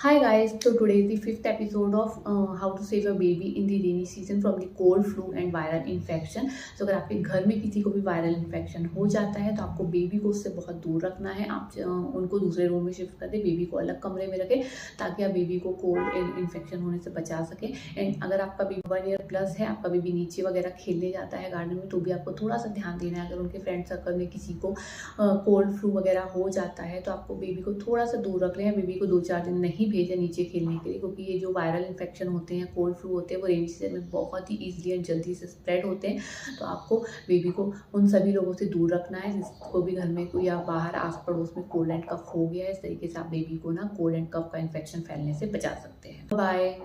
Hi guys, so today is the fifth episode of how to save a baby in the rainy season from the cold, flu and viral infection. So अगर आपके घर में किसी को भी viral infection हो जाता है तो आपको बेबी को उससे बहुत दूर रखना है। आप उनको दूसरे रूम में शिफ्ट कर दें, बेबी को अलग कमरे में रखें ताकि आप बेबी को कोल्ड इन्फेक्शन होने से बचा सकें। एंड अगर आपका बेबी 1 ईयर प्लस है, आपका बेबी नीचे वगैरह खेलने जाता है गार्डन में, तो भी आपको थोड़ा सा ध्यान देना है। अगर उनके फ्रेंड सर्कल में किसी को कोल्ड फ्लू वगैरह हो जाता है तो आपको बेबी को थोड़ा सा दूर रख लें। बेबी को 2-4 दिन नहीं भेजें नीचे खेलने के लिए, क्योंकि ये जो वायरल इन्फेक्शन होते हैं, कोल्ड फ्लू होते हैं, वो रेनी सीजन में बहुत ही ईजिली एंड जल्दी से स्प्रेड होते हैं। तो आपको बेबी को उन सभी लोगों से दूर रखना है जिसको भी घर में कोई या बाहर आस पड़ोस में कोल्ड एंड कफ हो गया है। इस तरीके से आप बेबी को ना कोल्ड एंड कफ का इन्फेक्शन फैलने से बचा सकते हैं। बाय।